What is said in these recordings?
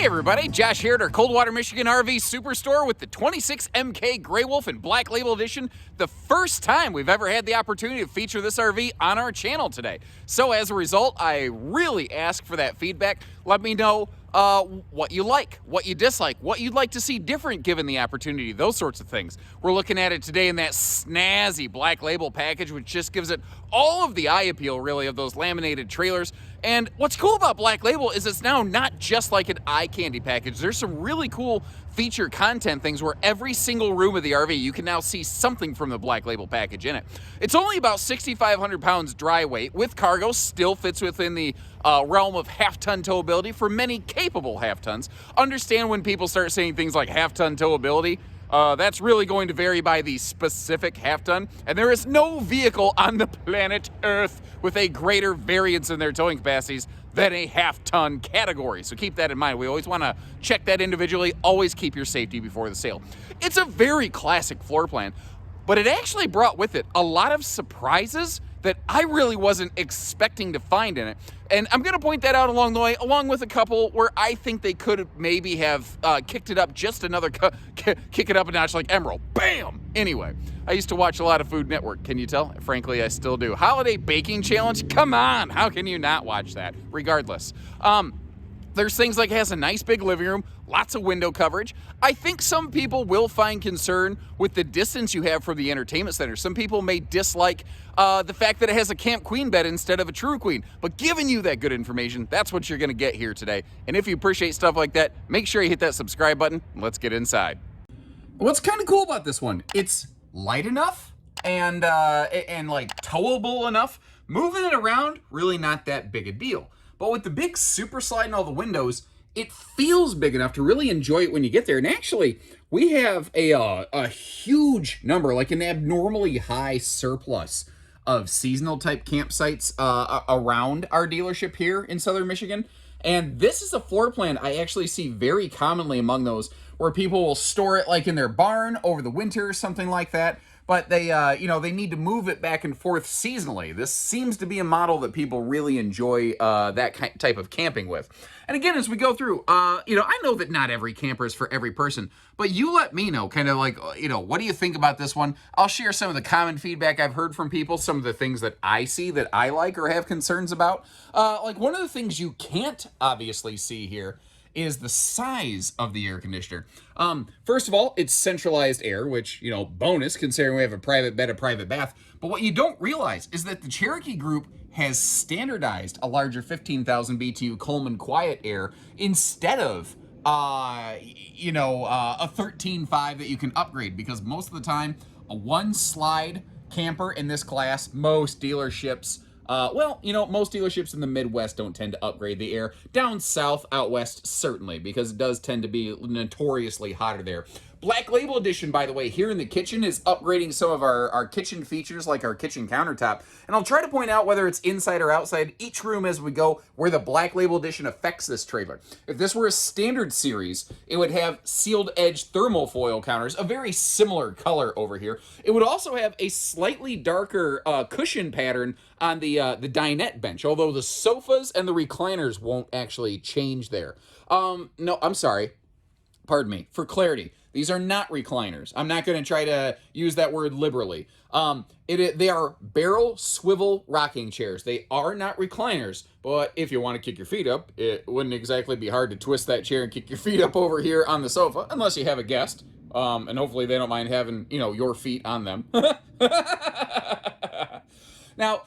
Hey everybody, Josh here at our Coldwater, Michigan RV Superstore with the 26 MK Grey Wolf and Black Label Edition. The first time we've ever had the opportunity to feature this RV on our channel today. So as a result, I really ask for that feedback. Let me know what you like, what you dislike, what you'd like to see different given the opportunity, those sorts of things. We're looking at it today in that snazzy Black Label package, which just gives it all of the eye appeal, really, of those laminated trailers. And what's cool about Black Label is it's now not just like an eye candy package. There's some really cool feature content things where every single room of the RV, you can now see something from the Black Label package in it. It's only about 6,500 pounds dry weight with cargo, still fits within the realm of half-ton towability for many capable half-tons. Understand when people start saying things like half-ton towability, that's really going to vary by the specific half-ton, and there is no vehicle on the planet Earth with a greater variance in their towing capacities than a half-ton category. So keep that in mind. We always want to check that individually. Always keep your safety before the sale. It's a very classic floor plan, but it actually brought with it a lot of surprises that I really wasn't expecting to find in it. And I'm going to point that out along the way, along with a couple where I think they could maybe have kicked it up just another, kick it up a notch like Emerald. Bam! Anyway, I used to watch a lot of Food Network, can you tell? Frankly, I still do. Holiday Baking Challenge? Come on! How can you not watch that? Regardless. There's things like it has a nice big living room, lots of window coverage. I think some people will find concern with the distance you have from the entertainment center. Some people may dislike the fact that it has a Camp Queen bed instead of a True Queen. But giving you that good information, that's what you're going to get here today. And if you appreciate stuff like that, make sure you hit that subscribe button. Let's get inside. What's kind of cool about this one, it's light enough and like towable enough. Moving it around, really not that big a deal. But with the big super slide and all the windows, it feels big enough to really enjoy it when you get there. And actually, we have a huge number, like an abnormally high surplus of seasonal type campsites around our dealership here in Southern Michigan. And this is a floor plan I actually see very commonly among those where people will store it like in their barn over the winter or something like that. But they, they need to move it back and forth seasonally. This seems to be a model that people really enjoy that type of camping with. And again, as we go through, I know that not every camper is for every person, but you let me know kind of like, what do you think about this one? I'll share some of the common feedback I've heard from people, some of the things that I see that I like or have concerns about. Like one of the things you can't obviously see here is the size of the air conditioner. First of all, it's centralized air, which, bonus considering we have a private bed, a private bath. But what you don't realize is that the Cherokee group has standardized a larger 15,000 BTU Coleman Quiet Air instead of a 13.5 that you can upgrade, because most of the time a one slide camper in this class, most dealerships most dealerships in the Midwest don't tend to upgrade the air. Down south, out west, certainly, because it does tend to be notoriously hotter there. Black Label Edition, by the way, here in the kitchen is upgrading some of our kitchen features, like our kitchen countertop. And I'll try to point out whether it's inside or outside each room as we go where the Black Label Edition affects this trailer. If this were a standard series, it would have sealed edge thermal foil counters, a very similar color over here. It would also have a slightly darker cushion pattern on the dinette bench, although the sofas and the recliners won't actually change there. No, I'm sorry. Pardon me. For clarity, these are not recliners. I'm not going to try to use that word liberally. They are barrel swivel rocking chairs. They are not recliners, but if you want to kick your feet up, it wouldn't exactly be hard to twist that chair and kick your feet up over here on the sofa, unless you have a guest. And hopefully they don't mind having, your feet on them. Now,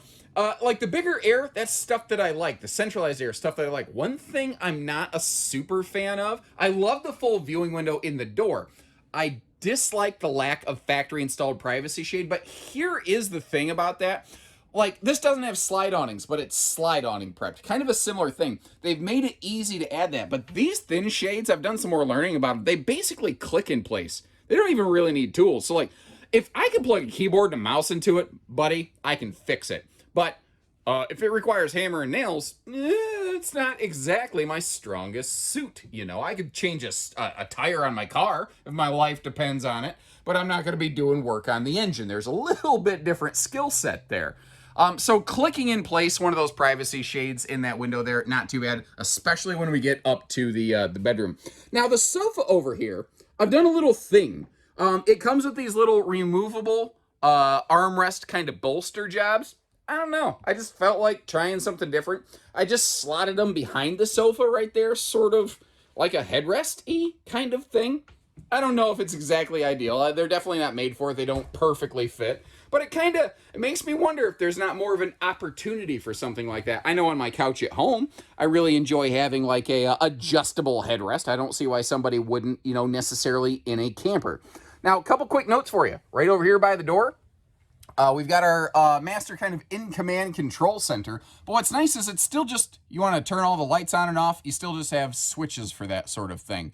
like the bigger air, that's stuff that I like. The centralized air, stuff that I like. One thing I'm not a super fan of, I love the full viewing window in the door. I dislike the lack of factory installed privacy shade, but here is the thing about that. Like, this doesn't have slide awnings, but it's slide awning prepped. Kind of a similar thing. They've made it easy to add that, but these thin shades, I've done some more learning about them. They basically click in place. They don't even really need tools. So, like, if I can plug a keyboard and a mouse into it, buddy, I can fix it. But if it requires hammer and nails, it's not exactly my strongest suit. I could change a tire on my car if my life depends on it, but I'm not going to be doing work on the engine. There's a little bit different skill set there. So clicking in place one of those privacy shades in that window there, not too bad, especially when we get up to the bedroom. Now the sofa over here, I've done a little thing. It comes with these little removable armrest kind of bolster jobs. I don't know. I just felt like trying something different. I just slotted them behind the sofa right there, sort of like a headrest-y kind of thing. I don't know if it's exactly ideal. They're definitely not made for it. They don't perfectly fit. But it makes me wonder if there's not more of an opportunity for something like that. I know on my couch at home, I really enjoy having like a adjustable headrest. I don't see why somebody wouldn't, necessarily in a camper. Now, a couple quick notes for you. Right over here by the door, we've got our master kind of in-command control center. But what's nice is it's still just, you want to turn all the lights on and off, you still just have switches for that sort of thing.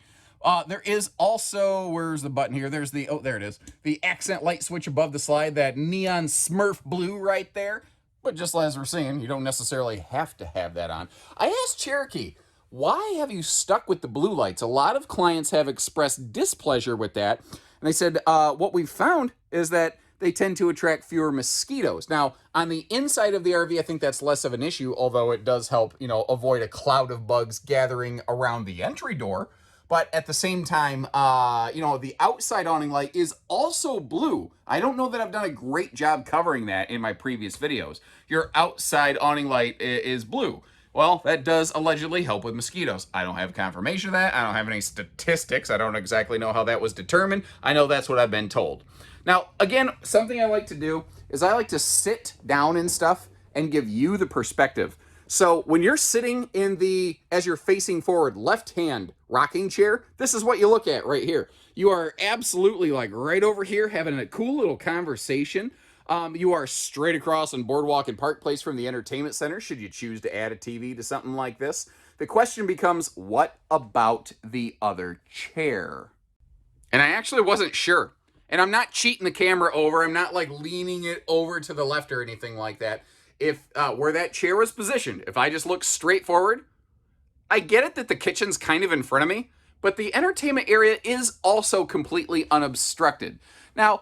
There is also, where's the button here? There's the, oh, there it is. The accent light switch above the slide, that neon Smurf blue right there. But just as we're seeing, you don't necessarily have to have that on. I asked Cherokee, why have you stuck with the blue lights? A lot of clients have expressed displeasure with that. And they said, what we've found is that they tend to attract fewer mosquitoes. Now, on the inside of the RV, I think that's less of an issue, although it does help, avoid a cloud of bugs gathering around the entry door. But at the same time, the outside awning light is also blue. I don't know that I've done a great job covering that in my previous videos. Your outside awning light is blue. Well, that does allegedly help with mosquitoes. I don't have confirmation of that. I don't have any statistics. I don't exactly know how that was determined. I know that's what I've been told. Now, again, something I like to do is I like to sit down and stuff and give you the perspective. So when you're sitting in as you're facing forward, left-hand rocking chair, this is what you look at right here. You are absolutely like right over here having a cool little conversation. You are straight across on Boardwalk and Park Place from the entertainment center, should you choose to add a TV to something like this. The question becomes, what about the other chair? And I actually wasn't sure. And I'm not cheating the camera over. I'm not like leaning it over to the left or anything like that. If where that chair was positioned, if I just look straight forward, I get it that the kitchen's kind of in front of me, but the entertainment area is also completely unobstructed. Now,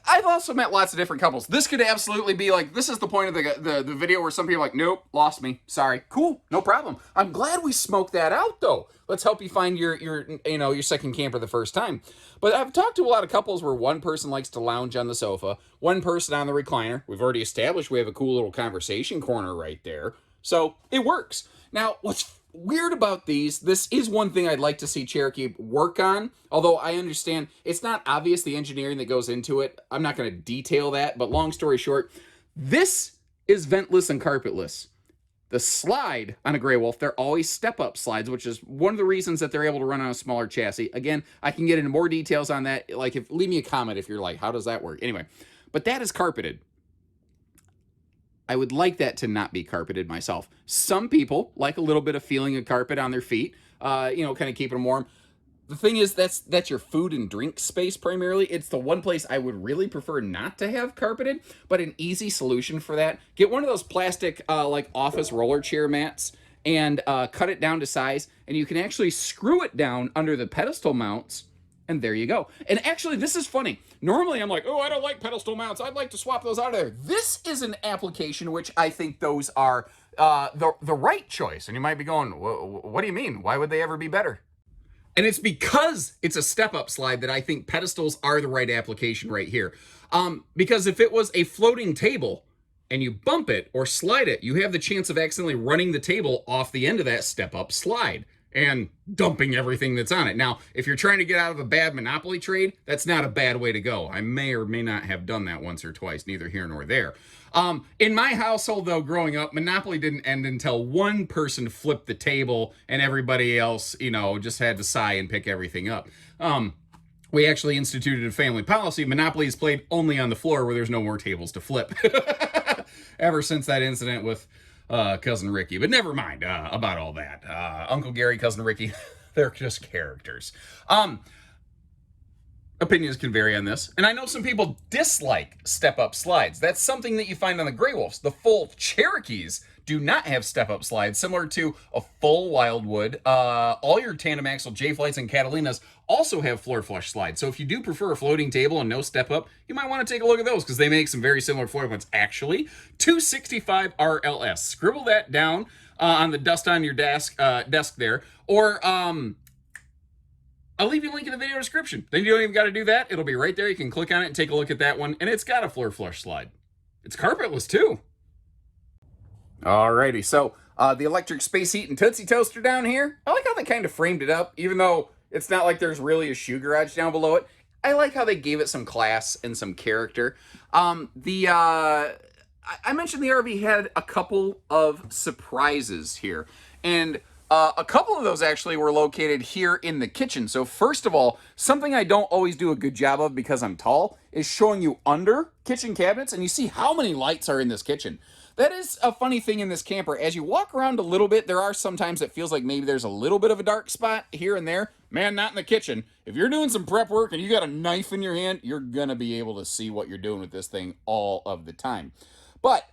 I've also met lots of different couples. This could absolutely be like, this is the point of the video where some people are like, nope, lost me, sorry. Cool, no problem. I'm glad we smoked that out though. Let's help you find your second camper the first time. But I've talked to a lot of couples where one person likes to lounge on the sofa, one person on the recliner. We've already established we have a cool little conversation corner right there. So it works. Now, what's weird about this is one thing I'd like to see Cherokee work on, although I understand it's not obvious the engineering that goes into it. I'm not going to detail that, but long story short, this is ventless and carpetless. The slide on a Grey Wolf, they're always step-up slides, which is one of the reasons that they're able to run on a smaller chassis. Again, I can get into more details on that. Like, leave me a comment if you're like, how does that work? Anyway, but that is carpeted. I would like that to not be carpeted myself. Some people like a little bit of feeling of carpet on their feet, kind of keeping them warm. The thing is, that's your food and drink space primarily. It's the one place I would really prefer not to have carpeted, but an easy solution for that. Get one of those plastic, like office roller chair mats and cut it down to size, and you can actually screw it down under the pedestal mounts, and there you go. And actually, this is funny. Normally, I'm like, oh, I don't like pedestal mounts. I'd like to swap those out of there. This is an application which I think those are the right choice. And you might be going, what do you mean? Why would they ever be better? And it's because it's a step-up slide that I think pedestals are the right application right here. Because if it was a floating table and you bump it or slide it, you have the chance of accidentally running the table off the end of that step-up slide and dumping everything that's on it. Now, if you're trying to get out of a bad Monopoly trade, that's not a bad way to go. I may or may not have done that once or twice, neither here nor there. In my household, though, growing up, Monopoly didn't end until one person flipped the table and everybody else, just had to sigh and pick everything up. We actually instituted a family policy. Monopoly is played only on the floor where there's no more tables to flip. Ever since that incident with Cousin Ricky. But never mind about all that. Uncle Gary, Cousin Ricky, they're just characters. Opinions can vary on this. And I know some people dislike step-up slides. That's something that you find on the Grey Wolves. The full Cherokees do not have step-up slides, similar to a full Wildwood. All your tandem axle J-Flights and Catalinas also have floor flush slides. So if you do prefer a floating table and no step-up, you might want to take a look at those because they make some very similar floor plans. Actually, 265 RLS. Scribble that down on the dust on your desk there. Or I'll leave you a link in the video description. Then you don't even got to do that. It'll be right there. You can click on it and take a look at that one. And it's got a floor flush slide. It's carpetless too. Alrighty, so the electric space heat and Tootsie Toaster down here. I like how they kind of framed it up, even though it's not like there's really a shoe garage down below it. I like how they gave it some class and some character. I mentioned the RV had a couple of surprises here, and a couple of those actually were located here in the kitchen. So first of all, something I don't always do a good job of because I'm tall is showing you under kitchen cabinets, and you see how many lights are in this kitchen. That is a funny thing in this camper. As you walk around a little bit, there are sometimes it feels like maybe there's a little bit of a dark spot here and there. Man, not in the kitchen. If you're doing some prep work and you got a knife in your hand, you're gonna be able to see what you're doing with this thing all of the time. But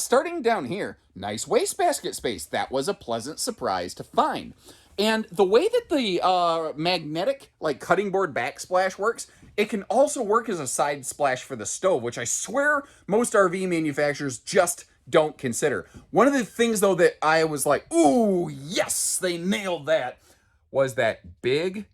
starting down here, nice wastebasket space. That was a pleasant surprise to find. And the way that the magnetic like cutting board backsplash works, it can also work as a side splash for the stove, which I swear most RV manufacturers just don't consider. One of the things though that I was like, ooh, yes, they nailed that, was that big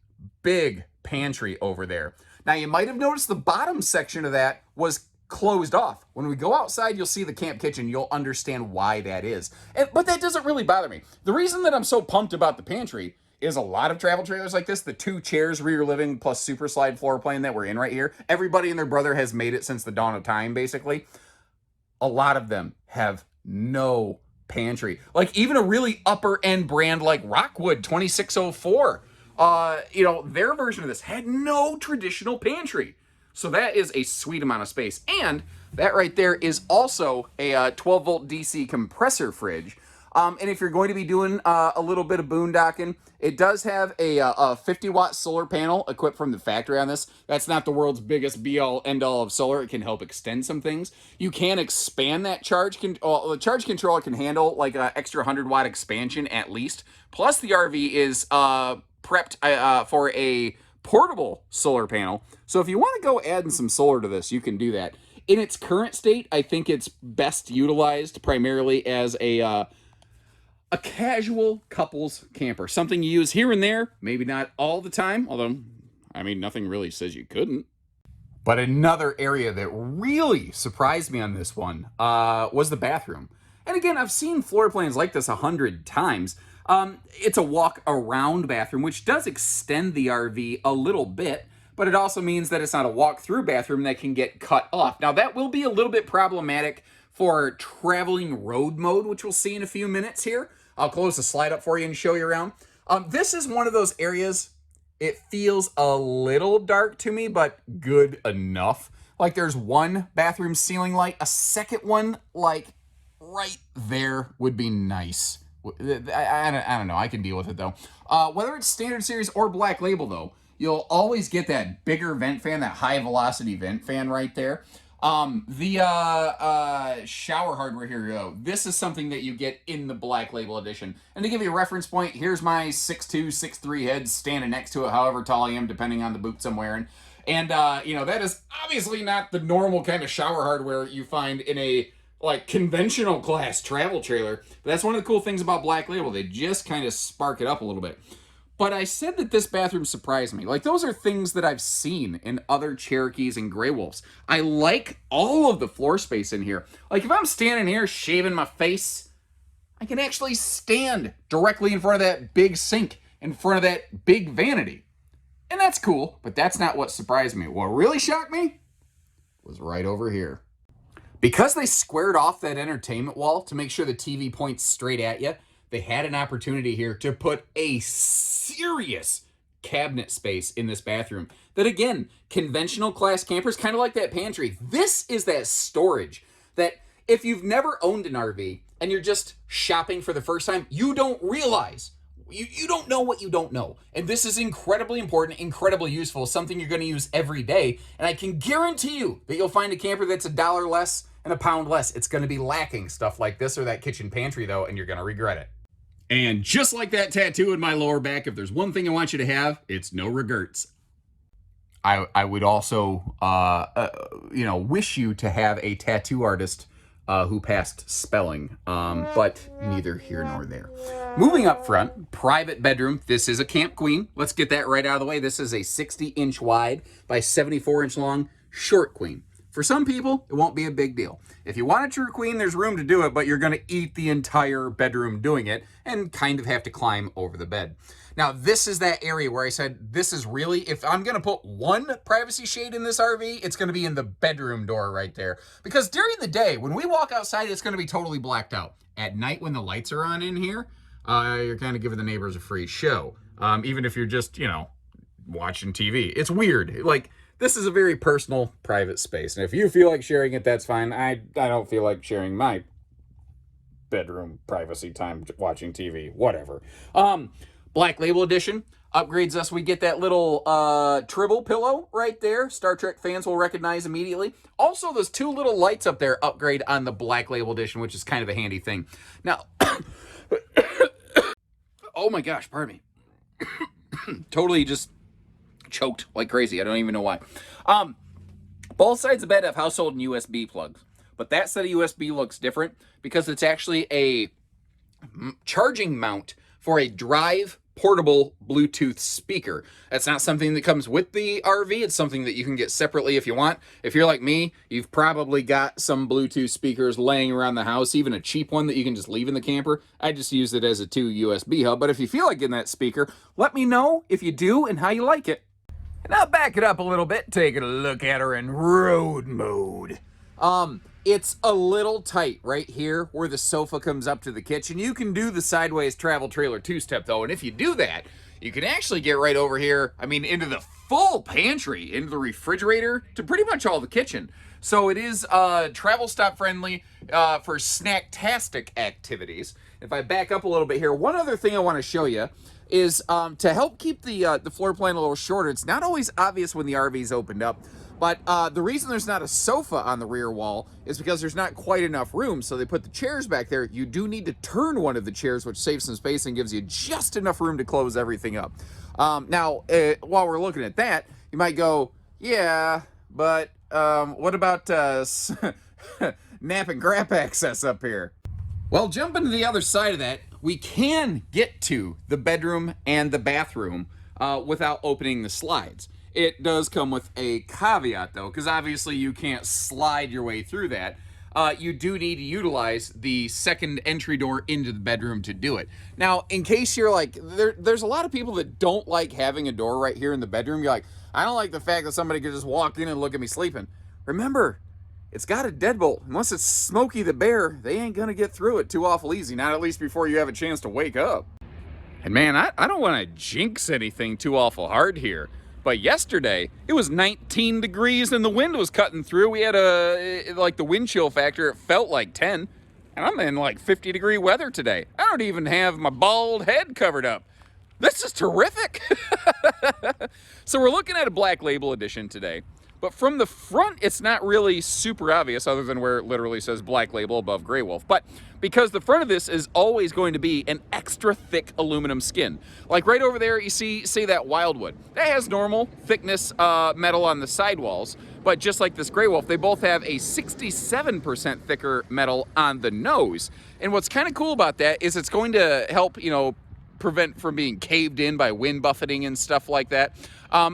pantry over there. Now you might have noticed the bottom section of that was closed off. When we go outside, you'll see the camp kitchen. You'll understand why that is. But that doesn't really bother me. The reason that I'm so pumped about the pantry is a lot of travel trailers like this, the 2 chairs, rear living plus super slide floor plan that we're in right here, everybody and their brother has made it since the dawn of time, basically. A lot of them have no pantry. Like even a really upper end brand like Rockwood 2604, their version of this had no traditional pantry. So that is a sweet amount of space. And that right there is also a 12 volt DC compressor fridge. And if you're going to be doing a little bit of boondocking, it does have a 50 watt solar panel equipped from the factory on this. That's not the world's biggest be all end all of solar. It can help extend some things. You can expand that charge. The charge controller can handle like an extra 100 watt expansion at least. Plus the RV is prepped for a portable solar panel. So if you want to go adding some solar to this, you can do that. In its current state, I think it's best utilized primarily as a casual couples camper. Something you use here and there, maybe not all the time, although, I mean, nothing really says you couldn't. But another area that really surprised me on this one was the bathroom. And again, I've seen floor plans like this 100 times. It's a walk-around bathroom, which does extend the RV a little bit, but it also means that it's not a walk-through bathroom that can get cut off. Now, that will be a little bit problematic for traveling road mode, which we'll see in a few minutes here. I'll close the slide up for you and show you around. This is one of those areas, it feels a little dark to me, but good enough. Like there's one bathroom ceiling light, a second one, like right there would be nice. I don't know, I can deal with it though. Whether it's standard series or black label though, you'll always get that bigger vent fan, that high velocity vent fan right there. Shower hardware here, though. This is something that you get in the Black Label edition. And to give you a reference point, here's my 6'2", 6'3" head standing next to it, however tall I am, depending on the boots I'm wearing. And, that is obviously not the normal kind of shower hardware you find in a, like, conventional class travel trailer. But that's one of the cool things about Black Label. They just kind of spark it up a little bit. But I said that this bathroom surprised me. Like, those are things that I've seen in other Cherokees and Grey Wolves. I like all of the floor space in here. Like, if I'm standing here shaving my face, I can actually stand directly in front of that big sink, in front of that big vanity. And that's cool, but that's not what surprised me. What really shocked me was right over here. Because they squared off that entertainment wall to make sure the TV points straight at you, they had an opportunity here to put a serious cabinet space in this bathroom. That again, conventional class campers, kind of like that pantry. This is that storage that if you've never owned an RV and you're just shopping for the first time, you don't realize You don't know what you don't know. And this is incredibly important, incredibly useful, something you're going to use every day. And I can guarantee you that you'll find a camper that's $1 less and a pound less. It's going to be lacking stuff like this or that kitchen pantry, though, and you're going to regret it. And just like that tattoo in my lower back, if there's one thing I want you to have, it's no regrets. I would also, wish you to have a tattoo artist who passed spelling, but neither here nor there. Moving up front, private bedroom. This is a camp queen. Let's get that right out of the way. This is a 60-inch wide by 74-inch long short queen. For some people, it won't be a big deal. If you want a true queen, there's room to do it, but you're going to eat the entire bedroom doing it and kind of have to climb over the bed. Now, this is that area where I said, this is really, if I'm going to put one privacy shade in this RV, it's going to be in the bedroom door right there. Because during the day, when we walk outside, it's going to be totally blacked out. At night, when the lights are on in here, you're kind of giving the neighbors a free show. Even if you're just, watching TV. It's weird. Like, this is a very personal, private space. And if you feel like sharing it, that's fine. I don't feel like sharing my bedroom privacy time watching TV. Whatever. Black Label Edition upgrades us. We get that little tribble pillow right there. Star Trek fans will recognize immediately. Also, those two little lights up there upgrade on the Black Label Edition, which is kind of a handy thing. Now, oh my gosh, pardon me. Totally just choked like crazy. I don't even know why. Both sides of the bed have household and USB plugs, but that set of USB looks different because it's actually a charging mount for a drive portable Bluetooth speaker. That's not something that comes with the RV. It's something that you can get separately if you want. If you're like me, you've probably got some Bluetooth speakers laying around the house, even a cheap one that you can just leave in the camper. I just use it as a 2 USB hub, but if you feel like getting that speaker, let me know if you do and how you like it. And I'll back it up a little bit, taking a look at her in road mode. It's a little tight right here where the sofa comes up to the kitchen. You can do the sideways travel trailer two-step though, and if you do that, you can actually get right over here, into the full pantry, into the refrigerator, to pretty much all the kitchen. So it is travel stop friendly for snacktastic activities. If I back up a little bit here, one other thing I want to show you is to help keep the floor plan a little shorter. It's not always obvious when the RV's opened up, but the reason there's not a sofa on the rear wall is because there's not quite enough room, so they put the chairs back there. You do need to turn one of the chairs, which saves some space and gives you just enough room to close everything up. Now, while we're looking at that, you might go, yeah, but what about nap and grab access up here? Well, jumping to the other side of that, we can get to the bedroom and the bathroom without opening the slides. It does come with a caveat, though, because obviously you can't slide your way through that. You do need to utilize the second entry door into the bedroom to do it. Now, in case you're like, there's a lot of people that don't like having a door right here in the bedroom. You're like, I don't like the fact that somebody could just walk in and look at me sleeping. Remember, it's got a deadbolt. Unless it's Smokey the Bear, they ain't gonna get through it too awful easy, not at least before you have a chance to wake up. And man, I don't want to jinx anything too awful hard here, but yesterday it was 19 degrees and the wind was cutting through. We had the wind chill factor, it felt like 10, and I'm in like 50-degree weather today. I don't even have my bald head covered up. This is terrific. So we're looking at a Black Label Edition today. But from the front, it's not really super obvious other than where it literally says Black Label above Grey Wolf. But because the front of this is always going to be an extra thick aluminum skin. Like right over there, you see that Wildwood. That has normal thickness metal on the sidewalls. But just like this Grey Wolf, they both have a 67% thicker metal on the nose. And what's kind of cool about that is it's going to help, prevent from being caved in by wind buffeting and stuff like that.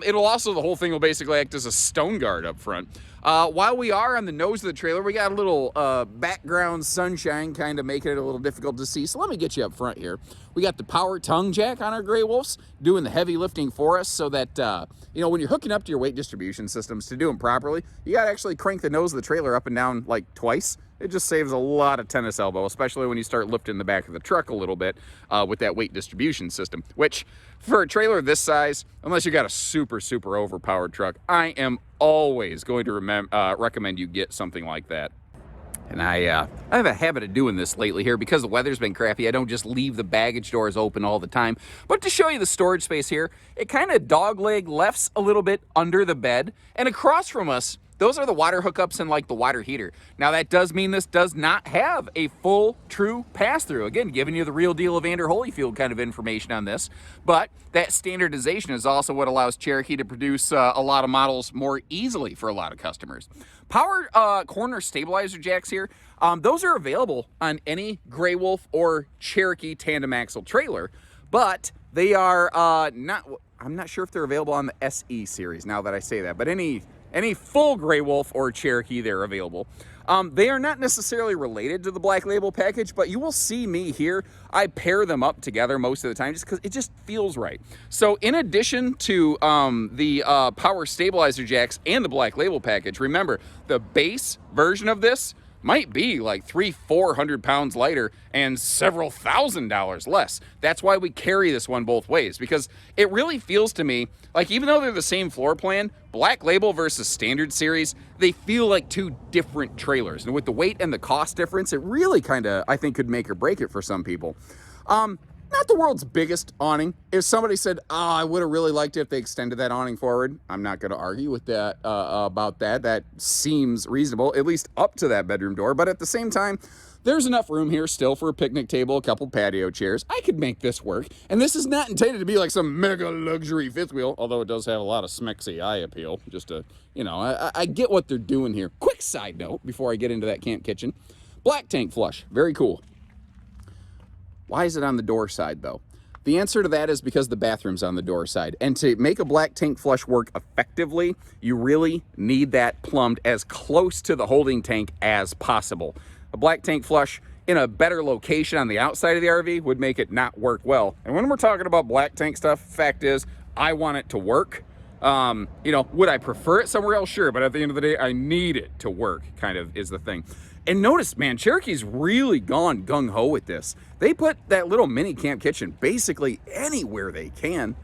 It'll also, the whole thing will basically act as a stone guard up front. While we are on the nose of the trailer, we got a little background sunshine kind of making it a little difficult to see. So let me get you up front here. We got the power tongue jack on our Grey Wolves doing the heavy lifting for us so that, when you're hooking up to your weight distribution systems to do them properly, you got to actually crank the nose of the trailer up and down like twice. It just saves a lot of tennis elbow, especially when you start lifting the back of the truck a little bit with that weight distribution system, which for a trailer this size, unless you got a super, super overpowered truck, I am always going to recommend you get something like that. And I have a habit of doing this lately here because the weather's been crappy. I don't just leave the baggage doors open all the time. But to show you the storage space here, it kind of dogleg lefts a little bit under the bed. And across from us, those are the water hookups and like the water heater. Now that does mean this does not have a full true pass-through. Again, giving you the real deal of Evander Holyfield kind of information on this. But that standardization is also what allows Cherokee to produce a lot of models more easily for a lot of customers. Power corner stabilizer jacks here, those are available on any Grey Wolf or Cherokee tandem axle trailer, but they are I'm not sure if they're available on the SE series now that I say that, but any full Grey Wolf or Cherokee, they're available. They are not necessarily related to the Black Label package, but you will see me here. I pair them up together most of the time just because it just feels right. So in addition to the power stabilizer jacks and the Black Label package, remember, the base version of this might be like 300-400 pounds lighter and several $1,000s less. That's why we carry this one both ways, because it really feels to me like, even though they're the same floor plan, Black Label versus Standard Series, they feel like two different trailers. And with the weight and the cost difference, it really kind of, I think, could make or break it for some people. Not the world's biggest awning. If somebody said, oh, I would have really liked it if they extended that awning forward, I'm not going to argue with that about that. That seems reasonable, at least up to that bedroom door. But at the same time, there's enough room here still for a picnic table, a couple patio chairs. I could make this work. And this is not intended to be like some mega luxury fifth wheel, although it does have a lot of smexy eye appeal. Just to, you know, I get what they're doing here. Quick side note before I get into that camp kitchen. Black tank flush, very cool. Why is it on the door side, though? The answer to that is because the bathroom's on the door side. And to make a black tank flush work effectively, you really need that plumbed as close to the holding tank as possible. A black tank flush in a better location on the outside of the RV would make it not work well. And when we're talking about black tank stuff, fact is, I want it to work. You know, would I prefer it somewhere else? Sure, but at the end of the day, I need it to work, kind of is the thing. And notice, man, Cherokee's really gone gung-ho with this. They put that little mini camp kitchen basically anywhere they can.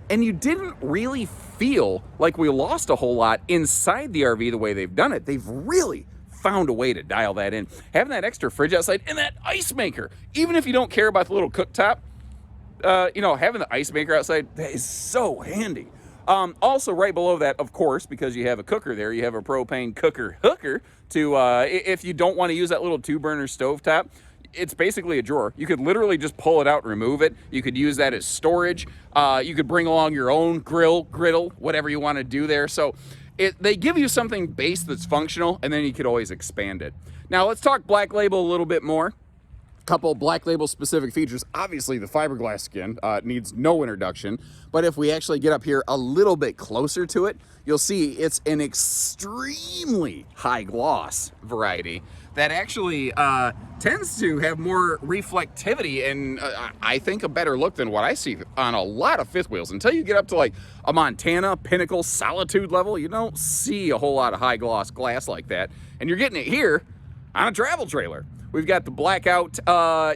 And you didn't really feel like we lost a whole lot inside the RV the way they've done it. They've really found a way to dial that in. Having that extra fridge outside and that ice maker, even if you don't care about the little cooktop, you know, having the ice maker outside, that is so handy. Also, right below that, of course, because you have a cooker there, you have a propane cooker hooker to, if you don't want to use that little 2-burner stovetop, it's basically a drawer. You could literally just pull it out and remove it. You could use that as storage. You could bring along your own griddle, whatever you want to do there. So they give you something base that's functional, and then you could always expand it. Now, let's talk Black Label a little bit more. Couple Black Label specific features. Obviously, the fiberglass skin needs no introduction, but if we actually get up here a little bit closer to it, you'll see it's an extremely high gloss variety that actually tends to have more reflectivity and I think a better look than what I see on a lot of fifth wheels. Until you get up to like a Montana, Pinnacle, Solitude level, you don't see a whole lot of high gloss glass like that, and you're getting it here on a travel trailer. We've got the blackout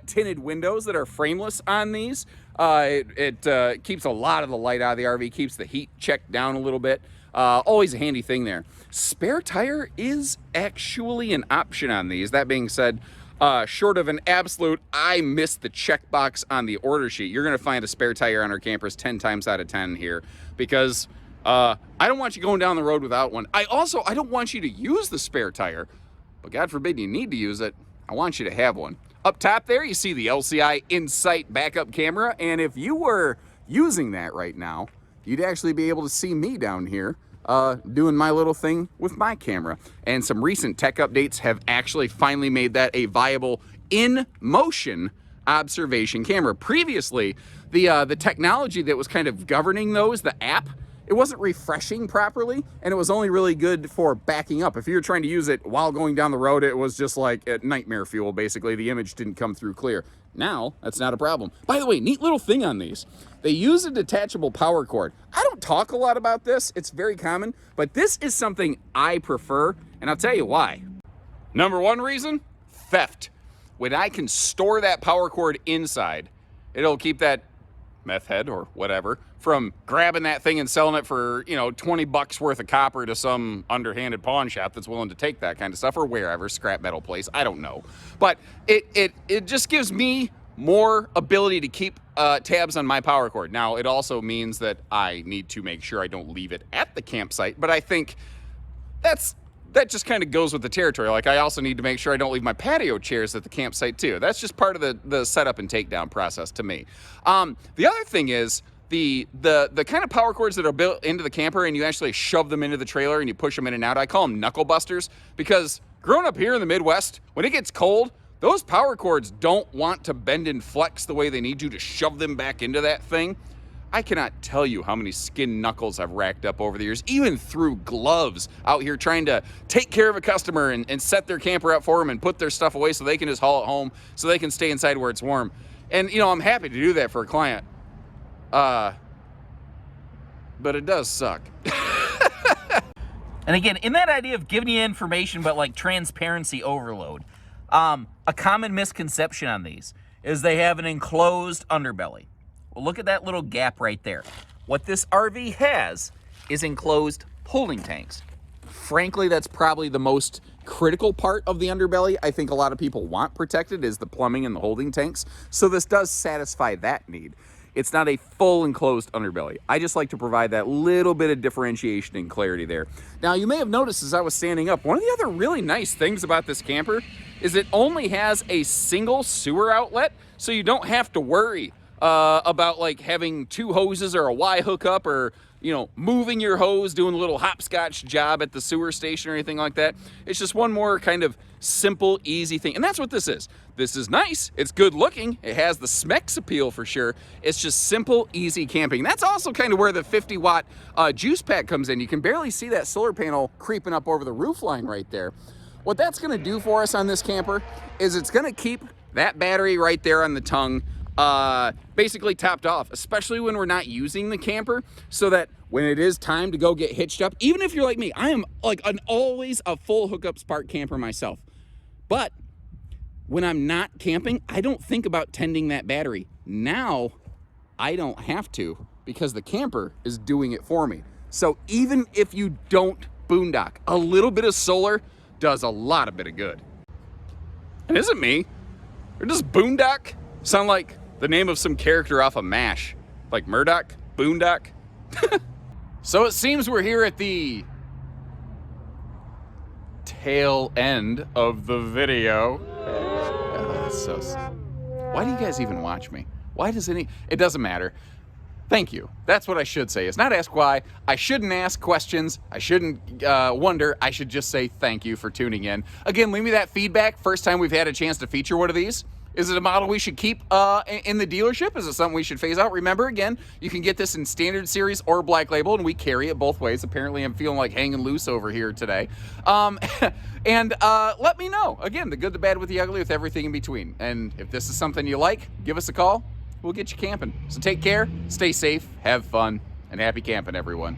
tinted windows that are frameless on these. It keeps a lot of the light out of the RV, keeps the heat checked down a little bit. Always a handy thing there. Spare tire is actually an option on these. That being said, short of an absolute, I missed the checkbox on the order sheet, you're going to find a spare tire on our campers 10 times out of 10 here, because I don't want you going down the road without one. I don't want you to use the spare tire, but God forbid you need to use it. I want you to have one. Up top there, you see the LCI Insight backup camera, and if you were using that right now, you'd actually be able to see me down here doing my little thing with my camera. And some recent tech updates have actually finally made that a viable in-motion observation camera. Previously, the technology that was kind of governing those, the app, it wasn't refreshing properly, and it was only really good for backing up. If you were trying to use it while going down the road, it was just like nightmare fuel, basically. The image didn't come through clear. Now, that's not a problem. By the way, neat little thing on these. They use a detachable power cord. I don't talk a lot about this. It's very common, but this is something I prefer, and I'll tell you why. Number one reason, theft. When I can store that power cord inside, it'll keep that meth head or whatever from grabbing that thing and selling it for, you know, 20 bucks worth of copper to some underhanded pawn shop that's willing to take that kind of stuff, or wherever, scrap metal place, I don't know. But it just gives me more ability to keep tabs on my power cord. Now, it also means that I need to make sure I don't leave it at the campsite, but I think that just kind of goes with the territory. Like, I also need to make sure I don't leave my patio chairs at the campsite too. That's just part of the setup and takedown process to me. The other thing is the kind of power cords that are built into the camper and you actually shove them into the trailer and you push them in and out. I call them knuckle busters, because growing up here in the Midwest, when it gets cold, those power cords don't want to bend and flex the way they need to shove them back into that thing. I cannot tell you how many skin knuckles I've racked up over the years, even through gloves out here trying to take care of a customer and set their camper up for them and put their stuff away so they can just haul it home so they can stay inside where it's warm. And, you know, I'm happy to do that for a client. But it does suck. And again, in that idea of giving you information but like transparency overload, a common misconception on these is they have an enclosed underbelly. Well, look at that little gap right there. What this RV has is enclosed holding tanks. Frankly, that's probably the most critical part of the underbelly. I think a lot of people want protected is the plumbing and the holding tanks. So this does satisfy that need. It's not a full enclosed underbelly. I just like to provide that little bit of differentiation and clarity there. Now, you may have noticed as I was standing up, one of the other really nice things about this camper is it only has a single sewer outlet, so you don't have to worry about like having two hoses or a Y hookup, or, you know, moving your hose, doing a little hopscotch job at the sewer station or anything like that. It's just one more kind of simple, easy thing. And that's what this is. This is nice. It's good looking. It has the specs appeal for sure. It's just simple, easy camping. That's also kind of where the 50-watt juice pack comes in. You can barely see that solar panel creeping up over the roof line right there. What that's gonna do for us on this camper is it's gonna keep that battery right there on the tongue basically topped off, especially when we're not using the camper, so that when it is time to go get hitched up, even if you're like me, I am like always a full hookup spark camper myself. But when I'm not camping, I don't think about tending that battery. Now, I don't have to, because the camper is doing it for me. So even if you don't boondock, a little bit of solar does a lot of bit of good. And is it me? Or does boondock sound like the name of some character off of MASH? Like Murdoch? Boondock? So it seems we're here at the tail end of the video. Why do you guys even watch me? Why does it doesn't matter. Thank you. That's what I should say, is not ask why. I shouldn't ask questions. I shouldn't wonder. I should just say thank you for tuning in. Again, leave me that feedback. First time we've had a chance to feature one of these. Is it a model we should keep in the dealership? Is it something we should phase out? Remember, again, you can get this in standard series or black label, and we carry it both ways. Apparently, I'm feeling like hanging loose over here today. And let me know. Again, the good, the bad, with the ugly, with everything in between. And if this is something you like, give us a call. We'll get you camping. So take care, stay safe, have fun, and happy camping, everyone.